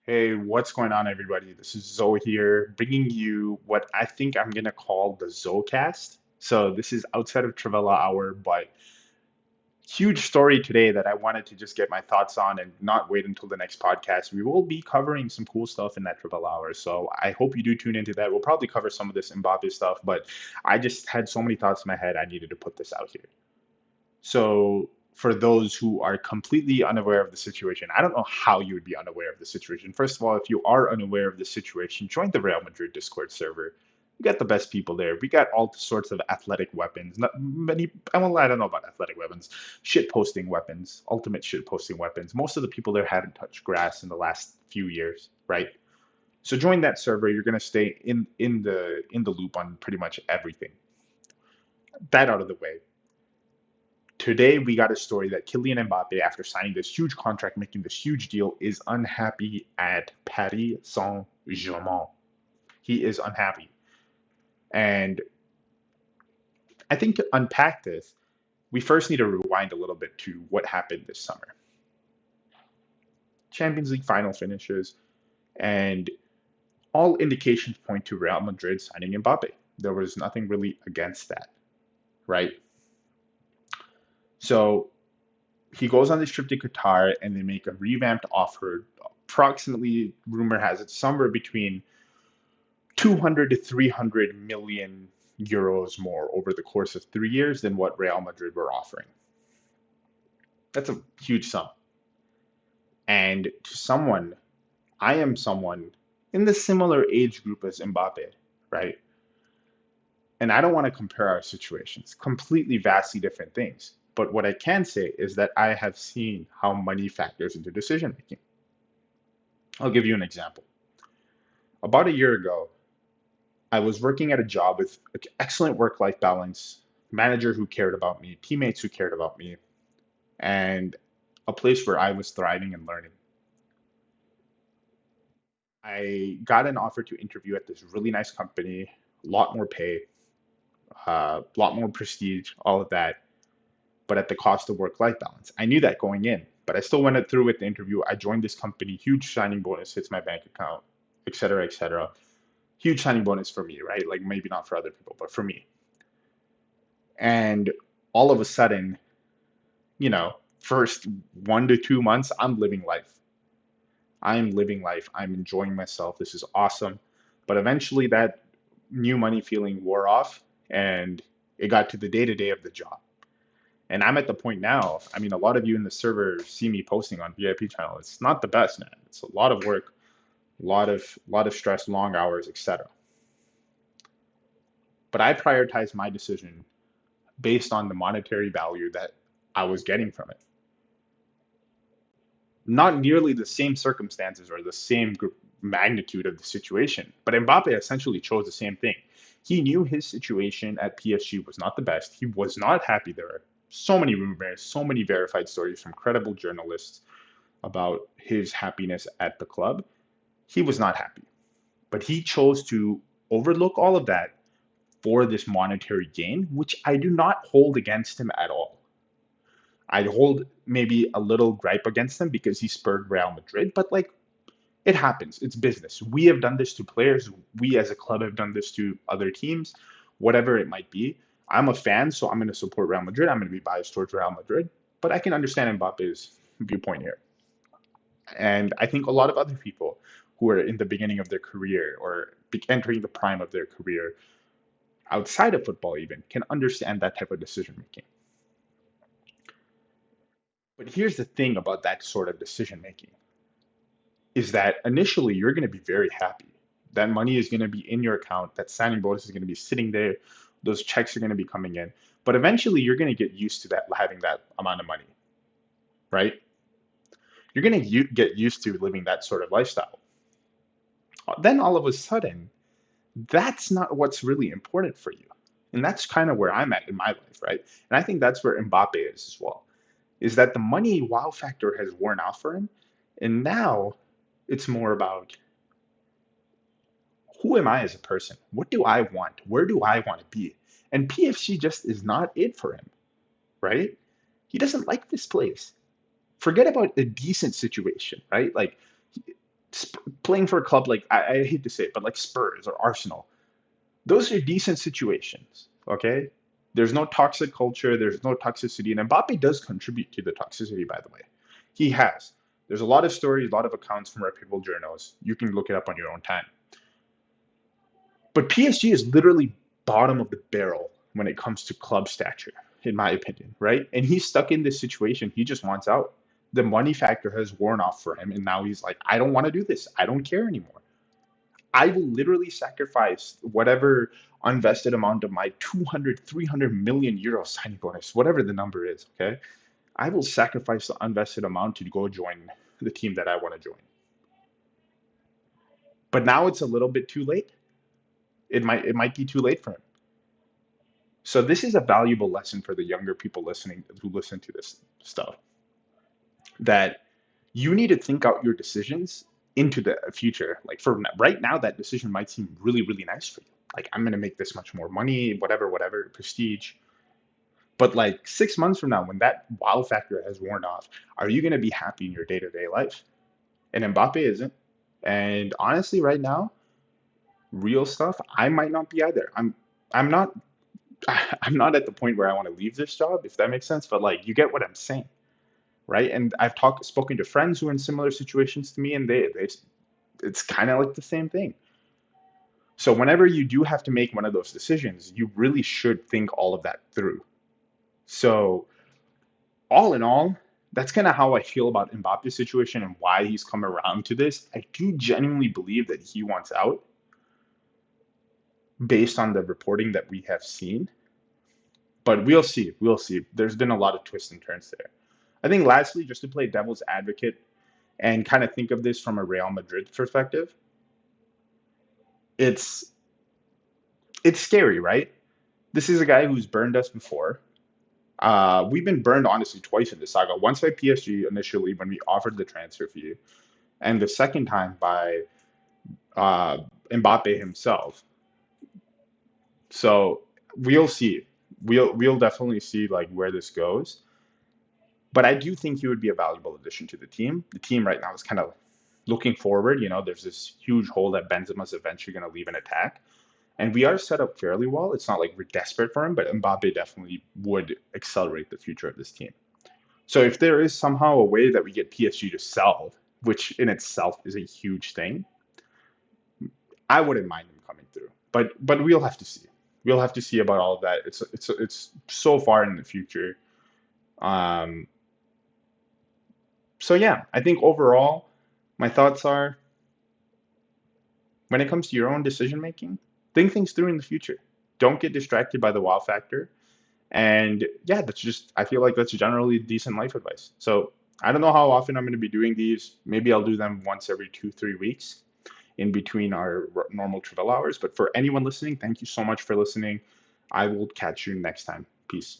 Hey, what's going on, everybody? This is Zoe here, bringing you what I think I'm gonna call the Zocast. So this is outside of Trivela Hour, but huge story today that I wanted to just get my thoughts on and not wait until the next podcast. We will be covering some cool stuff in that Trivela Hour, so I hope you do tune into that. We'll probably cover some of this Mbappe stuff, but I just had so many thoughts in my head, I needed to put this out here. So, for those who are completely unaware of the situation, I don't know how you would be unaware of the situation. First of all, if you are unaware of the situation, join the Real Madrid Discord server. We got the best people there. We got all sorts of athletic weapons. Not many, I don't know about athletic weapons. Shit posting weapons, ultimate shit posting weapons. Most of the people there haven't touched grass in the last few years, right? So join that server. You're gonna stay in the loop on pretty much everything. That out of the way. Today, we got a story that Kylian Mbappe, after signing this huge contract, making this huge deal, is unhappy at Paris Saint-Germain. He is unhappy. And I think to unpack this, we first need to rewind a little bit to what happened this summer. Champions League final finishes, and all indications point to Real Madrid signing Mbappe. There was nothing really against that, right? So he goes on this trip to Qatar and they make a revamped offer. Approximately, rumor has it, somewhere between 200 to 300 million euros more over the course of 3 years than what Real Madrid were offering. That's a huge sum. And to someone, I am someone in the similar age group as Mbappe, right? And I don't want to compare our situations, completely vastly different things. But what I can say is that I have seen how money factors into decision making. I'll give you an example. About a year ago, I was working at a job with excellent work-life balance, manager who cared about me, teammates who cared about me, and a place where I was thriving and learning. I got an offer to interview at this really nice company, a lot more pay, a lot more prestige, all of that, but at the cost of work-life balance. I knew that going in, but I still went through with the interview. I joined this company, huge signing bonus hits my bank account, et cetera, et cetera. Huge signing bonus for me, right? Like maybe not for other people, but for me. And all of a sudden, first 1 to 2 months, I'm living life. I'm living life. I'm enjoying myself. This is awesome. But eventually, that new money feeling wore off and it got to the day to day of the job. And I'm at the point now, I mean, a lot of you in the server see me posting on VIP channel. It's not the best, man. It's a lot of work, a lot of stress, long hours, etc. But I prioritize my decision based on the monetary value that I was getting from it. Not nearly the same circumstances or the same magnitude of the situation, but Mbappe essentially chose the same thing. He knew his situation at PSG was not the best. He was not happy there. So many rumors, so many verified stories from credible journalists about his happiness at the club. He was not happy, but he chose to overlook all of that for this monetary gain, which I do not hold against him at all. I'd hold maybe a little gripe against him because he spurred Real Madrid, but like it happens. It's business. We have done this to players. We as a club have done this to other teams, whatever it might be. I'm a fan, so I'm going to support Real Madrid. I'm going to be biased towards Real Madrid, but I can understand Mbappe's viewpoint here. And I think a lot of other people who are in the beginning of their career or entering the prime of their career outside of football even can understand that type of decision making. But here's the thing about that sort of decision making is that initially you're going to be very happy. That money is going to be in your account, that signing bonus is going to be sitting there, those checks are going to be coming in. But eventually you're going to get used to that having that amount of money, right? You're going to get used to living that sort of lifestyle. Then all of a sudden, that's not what's really important for you. And that's kind of where I'm at in my life, right? And I think that's where Mbappe is as well. Is that the money wow factor has worn out for him. And now it's more about who am I as a person? What do I want? Where do I want to be? And PFC just is not it for him, right? He doesn't like this place. Forget about a decent situation, right? Like Playing for a club like I hate to say it, but like Spurs or Arsenal, those are decent situations. Okay, there's no toxic culture, there's no toxicity, and Mbappe does contribute to the toxicity. By the way, he has. There's a lot of stories, a lot of accounts from reputable journals. You can look it up on your own time. But PSG is literally bottom of the barrel when it comes to club stature, in my opinion, right? And he's stuck in this situation. He just wants out. The money factor has worn off for him, and now he's like, I don't want to do this. I don't care anymore. I will literally sacrifice whatever unvested amount of my 200, 300 million euro signing bonus, whatever the number is, okay? I will sacrifice the unvested amount to go join the team that I want to join. But now it's a little bit too late. It might be too late for him. So this is a valuable lesson for the younger people listening who listen to this stuff, that you need to think out your decisions into the future. Like for right now, that decision might seem really, really nice for you. Like I'm gonna make this much more money, whatever, whatever, prestige. But like 6 months from now, when that wow factor has worn off, are you gonna be happy in your day-to-day life? And Mbappe isn't. And honestly, right now, real stuff, I might not be either. I'm not I'm not at the point where I want to leave this job, if that makes sense. But like, you get what I'm saying, right? And I've spoken to friends who are in similar situations to me, and they it's kind of like the same thing. So whenever you do have to make one of those decisions, you really should think all of that through. So all in all, that's kind of how I feel about Mbappe's situation and why he's come around to this. I do genuinely believe that he wants out based on the reporting that we have seen. But we'll see. We'll see. There's been a lot of twists and turns there. I think lastly, just to play devil's advocate and kind of think of this from a Real Madrid perspective, it's it's scary, right? This is a guy who's burned us before. We've been burned honestly twice in this saga. Once by PSG initially when we offered the transfer fee, and the second time by uh, Mbappe himself. So we'll see. We'll definitely see like where this goes. But I do think he would be a valuable addition to the team. The team right now is kind of looking forward. You know, there's this huge hole that Benzema's eventually going to leave an attack. And we are set up fairly well. It's not like we're desperate for him, but Mbappe definitely would accelerate the future of this team. So if there is somehow a way that we get PSG to sell, which in itself is a huge thing, I wouldn't mind him coming through. But we'll have to see. We'll have to see about all of that. It's so far in the future. Um, so yeah, I think overall, my thoughts are when it comes to your own decision making, think things through in the future. Don't get distracted by the wow factor. And yeah, that's just, I feel like that's generally decent life advice. So I don't know how often I'm going to be doing these. Maybe I'll do them once every 2, 3 weeks in between our normal travel hours. But for anyone listening, thank you so much for listening. I will catch you next time. Peace.